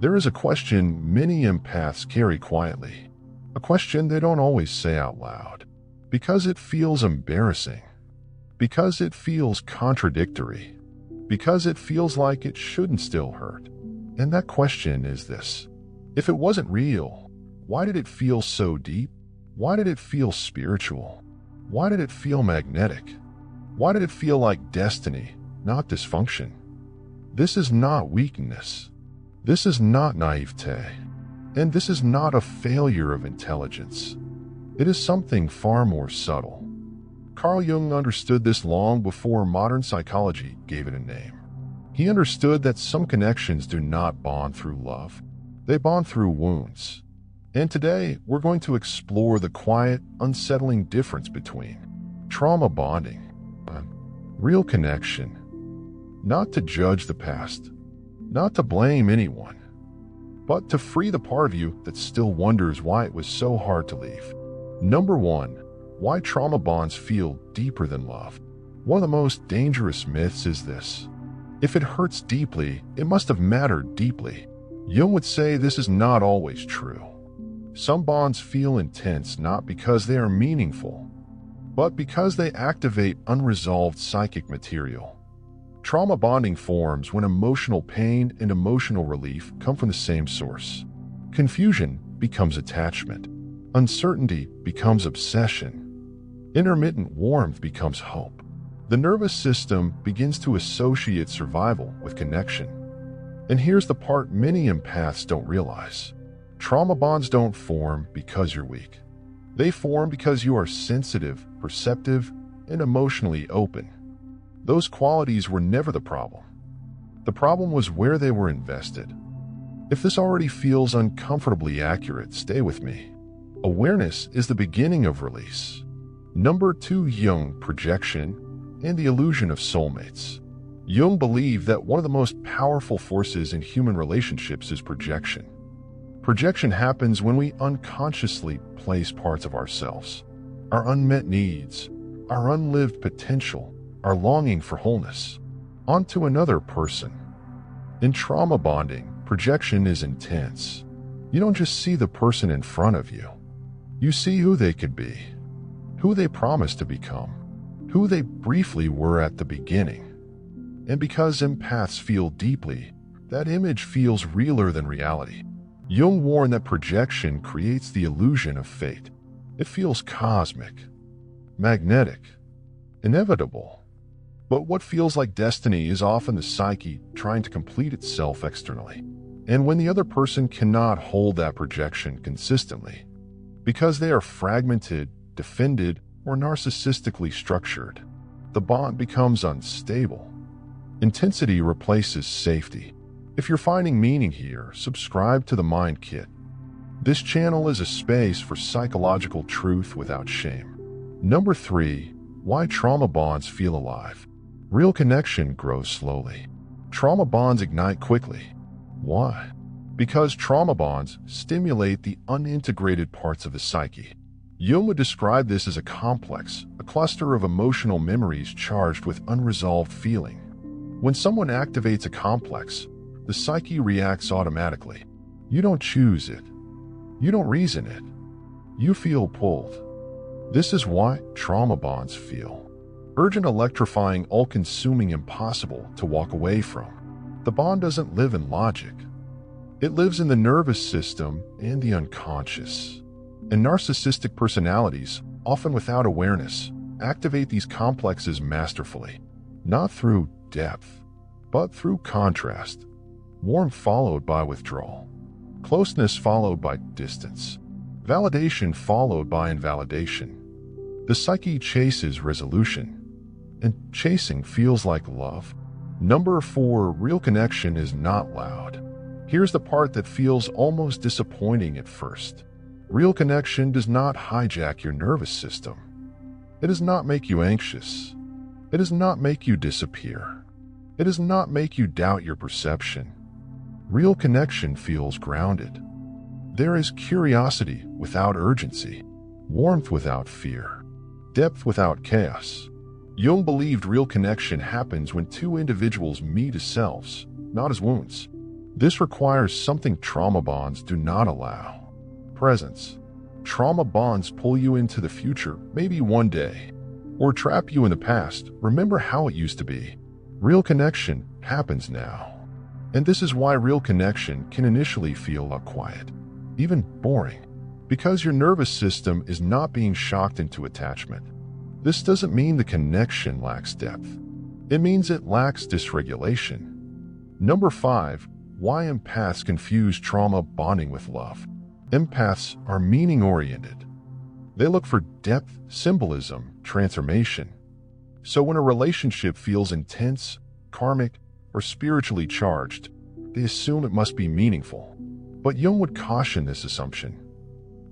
There is a question many empaths carry quietly, a question they don't always say out loud, because it feels embarrassing, because it feels contradictory, because it feels like it shouldn't still hurt. And that question is this: if it wasn't real, why did it feel so deep? Why did it feel spiritual? Why did it feel magnetic? Why did it feel like destiny, not dysfunction? This is not weakness. This is not naivete. And this is not a failure of intelligence. It is something far more subtle. Carl Jung understood this long before modern psychology gave it a name. He understood that some connections do not bond through love. They bond through wounds. And today, we're going to explore the quiet, unsettling difference between trauma bonding and real connection. Not to judge the past, not to blame anyone, but to free the part of you that still wonders why it was so hard to leave. Number 1, why trauma bonds feel deeper than love. One of the most dangerous myths is this: if it hurts deeply, it must have mattered deeply. Jung would say this is not always true. Some bonds feel intense not because they are meaningful, but because they activate unresolved psychic material. Trauma bonding forms when emotional pain and emotional relief come from the same source. Confusion becomes attachment. Uncertainty becomes obsession. Intermittent warmth becomes hope. The nervous system begins to associate survival with connection. And here's the part many empaths don't realize. Trauma bonds don't form because you're weak. They form because you are sensitive, perceptive, and emotionally open. Those qualities were never the problem. The problem was where they were invested. If this already feels uncomfortably accurate, stay with me. Awareness is the beginning of release. Number 2, Jung, projection, and the illusion of soulmates. Jung believed that one of the most powerful forces in human relationships is projection. Projection happens when we unconsciously place parts of ourselves, our unmet needs, our unlived potential, our longing for wholeness, onto another person. In trauma bonding, projection is intense. You don't just see the person in front of you. You see who they could be, who they promised to become, who they briefly were at the beginning. And because empaths feel deeply, that image feels realer than reality. Jung warned that projection creates the illusion of fate. It feels cosmic, magnetic, inevitable. But what feels like destiny is often the psyche trying to complete itself externally. And when the other person cannot hold that projection consistently, because they are fragmented, defended, or narcissistically structured, the bond becomes unstable. Intensity replaces safety. If you're finding meaning here, subscribe to the Mind Kit. This channel is a space for psychological truth without shame. Number 3, why trauma bonds feel alive. Real connection grows slowly. Trauma bonds ignite quickly. Why? Because trauma bonds stimulate the unintegrated parts of the psyche. Jung would describe this as a complex, a cluster of emotional memories charged with unresolved feeling. When someone activates a complex, the psyche reacts automatically. You don't choose it. You don't reason it. You feel pulled. This is why trauma bonds feel urgent, electrifying, all-consuming, impossible to walk away from. The bond doesn't live in logic. It lives in the nervous system and the unconscious. And narcissistic personalities, often without awareness, activate these complexes masterfully, not through depth, but through contrast. Warmth followed by withdrawal. Closeness followed by distance. Validation followed by invalidation. The psyche chases resolution, and chasing feels like love. Number 4, real connection is not loud. Here's the part that feels almost disappointing at first. Real connection does not hijack your nervous system. It does not make you anxious. It does not make you disappear. It does not make you doubt your perception. Real connection feels grounded. There is curiosity without urgency, warmth without fear, depth without chaos. Jung believed real connection happens when two individuals meet as selves, not as wounds. This requires something trauma bonds do not allow: presence. Trauma bonds pull you into the future, maybe one day, or trap you in the past. Remember how it used to be. Real connection happens now. And this is why real connection can initially feel quiet, even boring, because your nervous system is not being shocked into attachment. This doesn't mean the connection lacks depth. It means it lacks dysregulation. Number 5. Why empaths confuse trauma bonding with love. Empaths are meaning-oriented. They look for depth, symbolism, transformation. So when a relationship feels intense, karmic, or spiritually charged, they assume it must be meaningful. But Jung would caution this assumption.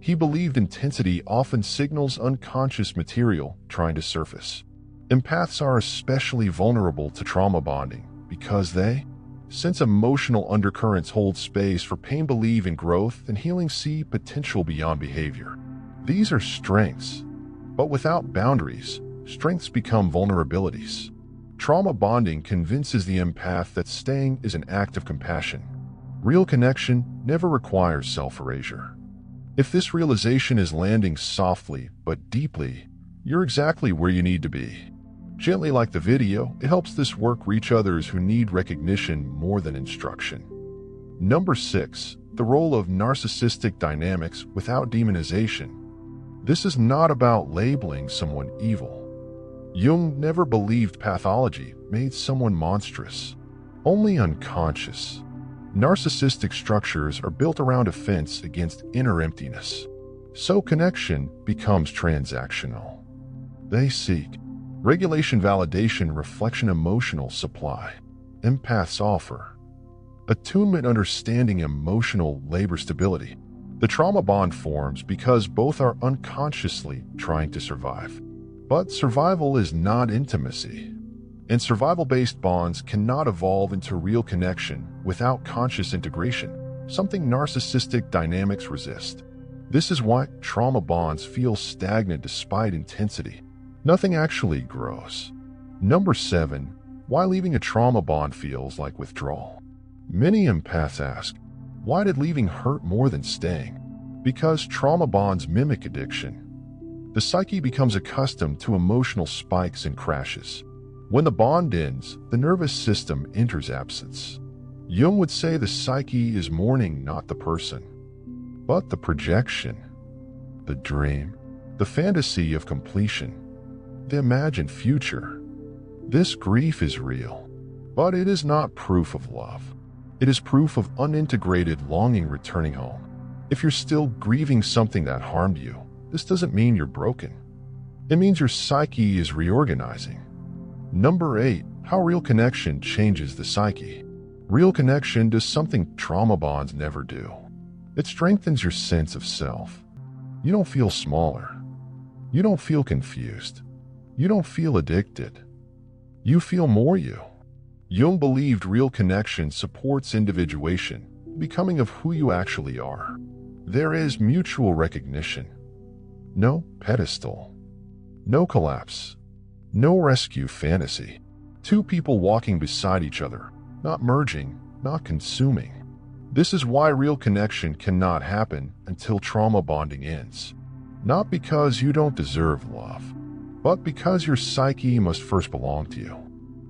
He believed intensity often signals unconscious material trying to surface. Empaths are especially vulnerable to trauma bonding because they, since emotional undercurrents hold space for pain, believe in growth and healing, see potential beyond behavior. These are strengths, but without boundaries, strengths become vulnerabilities. Trauma bonding convinces the empath that staying is an act of compassion. Real connection never requires self-erasure. If this realization is landing softly but deeply, you're exactly where you need to be. Gently like the video, it helps this work reach others who need recognition more than instruction. Number 6. The role of narcissistic dynamics without demonization. This is not about labeling someone evil. Jung never believed pathology made someone monstrous, only unconscious. Narcissistic structures are built around defense against inner emptiness, so connection becomes transactional. They seek regulation, validation, reflection, emotional supply. Empaths offer attunement, understanding, emotional labor, stability. The trauma bond forms because both are unconsciously trying to survive. But survival is not intimacy, and survival-based bonds cannot evolve into real connection without conscious integration, something narcissistic dynamics resist. This is why trauma bonds feel stagnant despite intensity. Nothing actually grows. Number 7. Why leaving a trauma bond feels like withdrawal. Many empaths ask, why did leaving hurt more than staying? Because trauma bonds mimic addiction. The psyche becomes accustomed to emotional spikes and crashes. When the bond ends, the nervous system enters absence. Jung would say the psyche is mourning not the person, but the projection, the dream, the fantasy of completion, the imagined future. This grief is real, but it is not proof of love. It is proof of unintegrated longing returning home. If you're still grieving something that harmed you, this doesn't mean you're broken. It means your psyche is reorganizing. Number 8. How real connection changes the psyche. Real connection does something trauma bonds never do. It strengthens your sense of self. You don't feel smaller. You don't feel confused. You don't feel addicted. You feel more you. Jung believed real connection supports individuation, becoming of who you actually are. There is mutual recognition. No pedestal. No collapse. No rescue fantasy. Two people walking beside each other, not merging, not consuming. This is why real connection cannot happen until trauma bonding ends. Not because you don't deserve love, but because your psyche must first belong to you.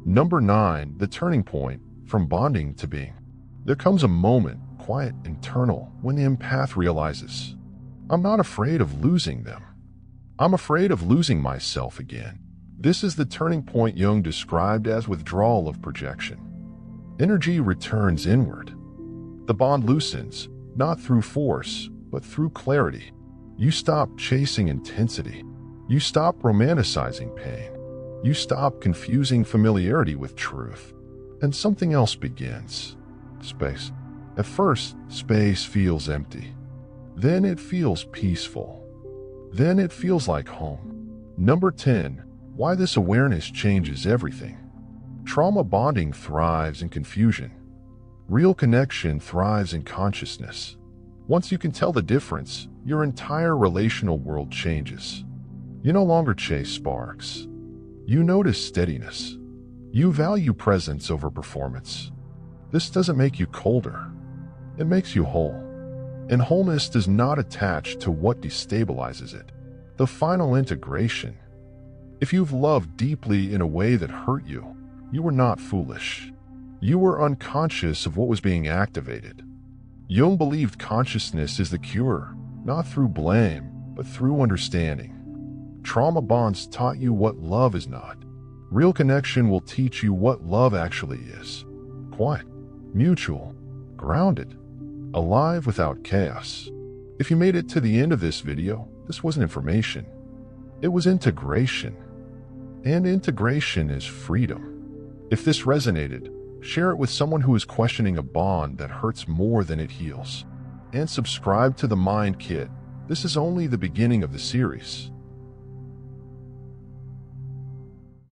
Number 9. The turning point from bonding to being. There comes a moment, quiet, internal, when the empath realizes, I'm not afraid of losing them. I'm afraid of losing myself again. This is the turning point Jung described as withdrawal of projection. Energy returns inward. The bond loosens, not through force, but through clarity. You stop chasing intensity. You stop romanticizing pain. You stop confusing familiarity with truth. And something else begins. Space. At first, space feels empty. Then it feels peaceful. Then it feels like home. Number 10. Why this awareness changes everything. Trauma bonding thrives in confusion. Real connection thrives in consciousness. Once you can tell the difference, your entire relational world changes. You no longer chase sparks. You notice steadiness. You value presence over performance. This doesn't make you colder. It makes you whole. And wholeness does not attach to what destabilizes it. The final integration. If you've loved deeply in a way that hurt you, you were not foolish. You were unconscious of what was being activated. Jung believed consciousness is the cure, not through blame, but through understanding. Trauma bonds taught you what love is not. Real connection will teach you what love actually is. Quiet, mutual, grounded, alive without chaos. If you made it to the end of this video, this wasn't information. It was integration. And integration is freedom. If this resonated, share it with someone who is questioning a bond that hurts more than it heals. And subscribe to the Mind Kit. This is only the beginning of the series.